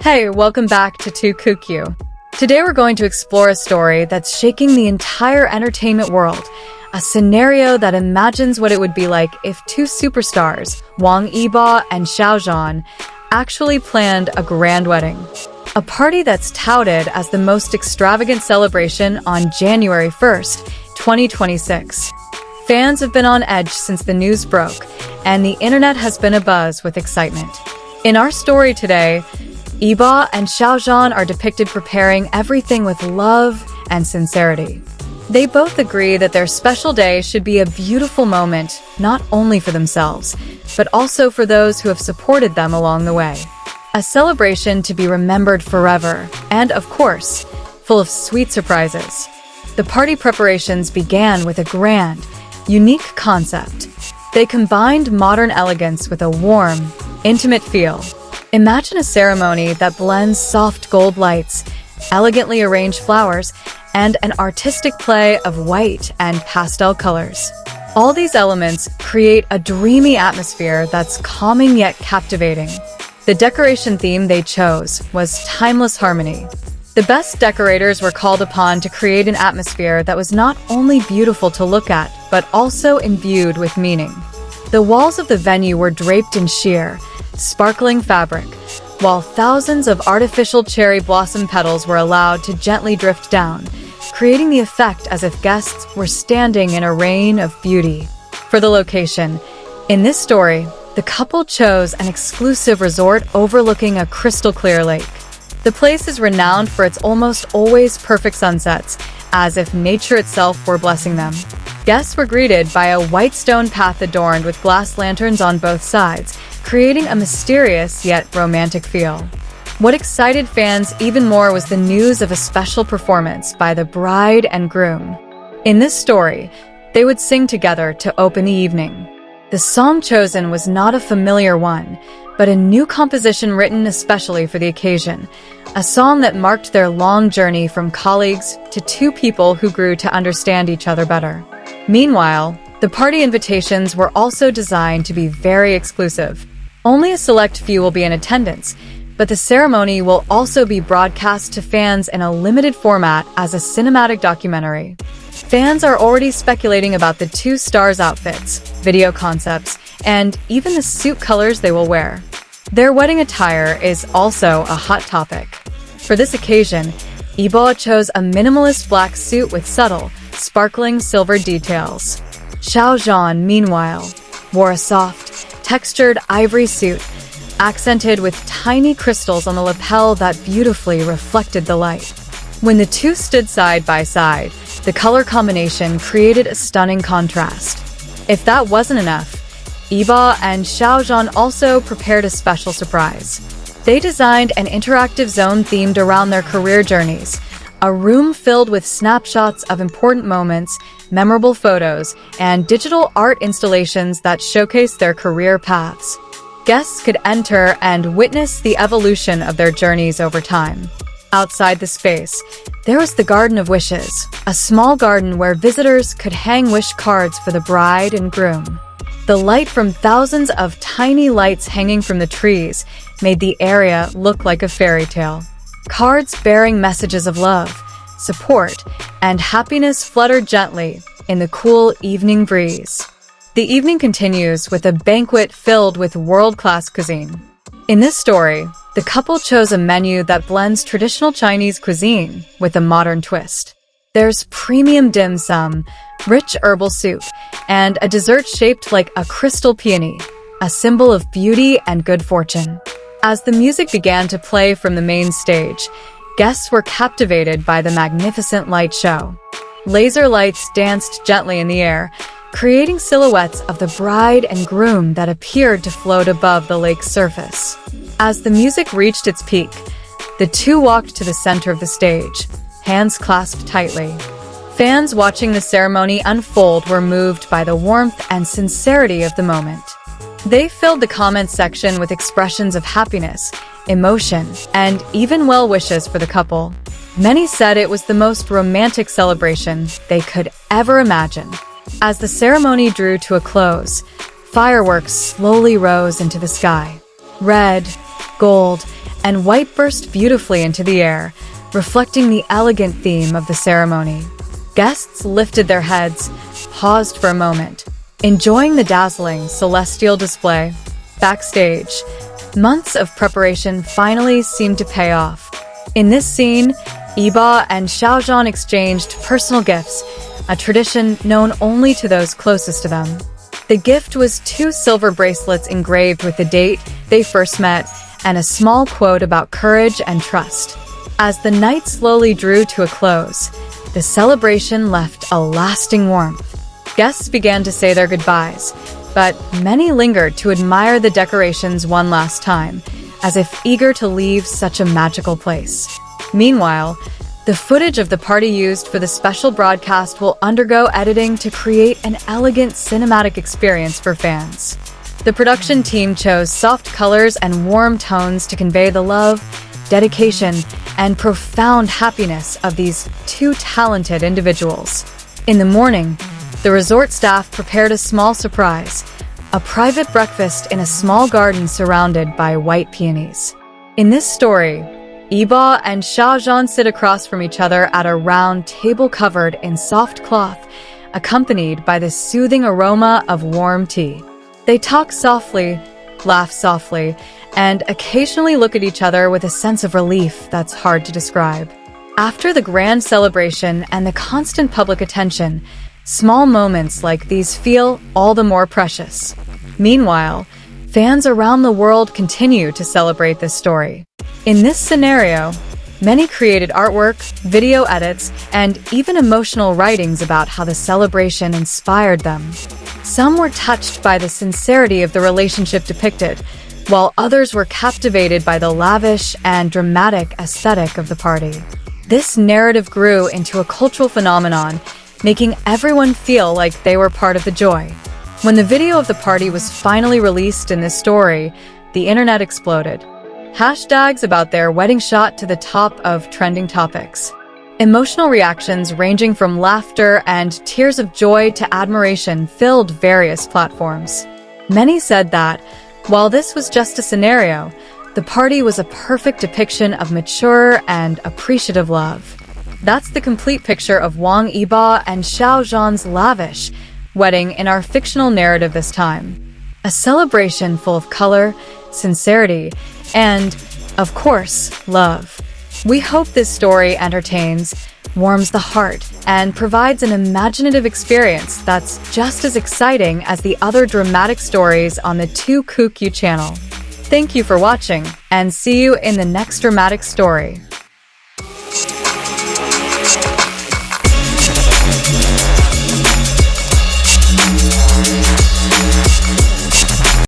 Hey, welcome back to Kook. Today we're going to explore a story that's shaking the entire entertainment world. A scenario that imagines what it would be like if two superstars, Wang Yibo and Xiao Zhan, actually planned a grand wedding. A party that's touted as the most extravagant celebration on January 1st, 2026. Fans have been on edge since the news broke, and the internet has been abuzz with excitement. In our story today, Yibo and Xiao Zhan are depicted preparing everything with love and sincerity. They both agree that their special day should be a beautiful moment, not only for themselves, but also for those who have supported them along the way. A celebration to be remembered forever, and of course, full of sweet surprises. The party preparations began with a grand, unique concept. They combined modern elegance with a warm, intimate feel. Imagine a ceremony that blends soft gold lights, elegantly arranged flowers, and an artistic play of white and pastel colors. All these elements create a dreamy atmosphere that's calming yet captivating. The decoration theme they chose was timeless harmony. The best decorators were called upon to create an atmosphere that was not only beautiful to look at, but also imbued with meaning. The walls of the venue were draped in sheer, sparkling fabric, while thousands of artificial cherry blossom petals were allowed to gently drift down, creating the effect as if guests were standing in a rain of beauty. For the location, in this story, the couple chose an exclusive resort overlooking a crystal-clear lake. The place is renowned for its almost always perfect sunsets, as if nature itself were blessing them. Guests were greeted by a white stone path adorned with glass lanterns on both sides, creating a mysterious yet romantic feel. What excited fans even more was the news of a special performance by the bride and groom. In this story, they would sing together to open the evening. The song chosen was not a familiar one, but a new composition written especially for the occasion, a song that marked their long journey from colleagues to two people who grew to understand each other better. Meanwhile, the party invitations were also designed to be very exclusive. Only a select few will be in attendance, but the ceremony will also be broadcast to fans in a limited format as a cinematic documentary. Fans are already speculating about the two stars' outfits, video concepts, and even the suit colors they will wear. Their wedding attire is also a hot topic. For this occasion, Yibo chose a minimalist black suit with subtle, sparkling silver details. Xiao Zhan, meanwhile, wore a soft, textured ivory suit, accented with tiny crystals on the lapel that beautifully reflected the light. When the two stood side by side, the color combination created a stunning contrast. If that wasn't enough, Yibo and Xiao Zhan also prepared a special surprise. They designed an interactive zone themed around their career journeys, a room filled with snapshots of important moments, memorable photos, and digital art installations that showcase their career paths. Guests could enter and witness the evolution of their journeys over time. Outside the space, there was the Garden of Wishes, a small garden where visitors could hang wish cards for the bride and groom. The light from thousands of tiny lights hanging from the trees made the area look like a fairy tale. Cards bearing messages of love, support, and happiness fluttered gently in the cool evening breeze. The evening continues with a banquet filled with world-class cuisine. In this story, the couple chose a menu that blends traditional Chinese cuisine with a modern twist. There's premium dim sum, rich herbal soup, and a dessert shaped like a crystal peony, a symbol of beauty and good fortune. As the music began to play from the main stage, guests were captivated by the magnificent light show. Laser lights danced gently in the air, creating silhouettes of the bride and groom that appeared to float above the lake's surface. As the music reached its peak, the two walked to the center of the stage, hands clasped tightly. Fans watching the ceremony unfold were moved by the warmth and sincerity of the moment. They filled the comment section with expressions of happiness, emotion, and even well wishes for the couple. Many said it was the most romantic celebration they could ever imagine. As the ceremony drew to a close, fireworks slowly rose into the sky. Red, gold, and white burst beautifully into the air, reflecting the elegant theme of the ceremony. Guests lifted their heads, paused for a moment, enjoying the dazzling celestial display. Backstage, months of preparation finally seemed to pay off. In this scene, Yibo and Xiao Zhan exchanged personal gifts, a tradition known only to those closest to them. The gift was 2 silver bracelets engraved with the date they first met and a small quote about courage and trust. As the night slowly drew to a close, the celebration left a lasting warmth. Guests began to say their goodbyes, but many lingered to admire the decorations one last time, as if eager to leave such a magical place. Meanwhile, the footage of the party used for the special broadcast will undergo editing to create an elegant cinematic experience for fans. The production team chose soft colors and warm tones to convey the love, dedication, and profound happiness of these 2 talented individuals. In the morning, the resort staff prepared a small surprise, a private breakfast in a small garden surrounded by white peonies. In this story, Yibo and Xiao Zhan sit across from each other at a round table covered in soft cloth, accompanied by the soothing aroma of warm tea. They talk softly, laugh softly, and occasionally look at each other with a sense of relief that's hard to describe. After the grand celebration and the constant public attention, small moments like these feel all the more precious. Meanwhile, fans around the world continue to celebrate this story. In this scenario, many created artwork, video edits, and even emotional writings about how the celebration inspired them. Some were touched by the sincerity of the relationship depicted, while others were captivated by the lavish and dramatic aesthetic of the party. This narrative grew into a cultural phenomenon, making everyone feel like they were part of the joy. When the video of the party was finally released in this story, the internet exploded. Hashtags about their wedding shot to the top of trending topics. Emotional reactions ranging from laughter and tears of joy to admiration filled various platforms. Many said that, while this was just a scenario, the party was a perfect depiction of mature and appreciative love. That's the complete picture of Wang Yibo and Xiao Zhan's lavish wedding in our fictional narrative this time. A celebration full of color, sincerity, and, of course, love. We hope this story entertains, warms the heart, and provides an imaginative experience that's just as exciting as the other dramatic stories on the Kook channel. Thank you for watching, and see you in the next dramatic story.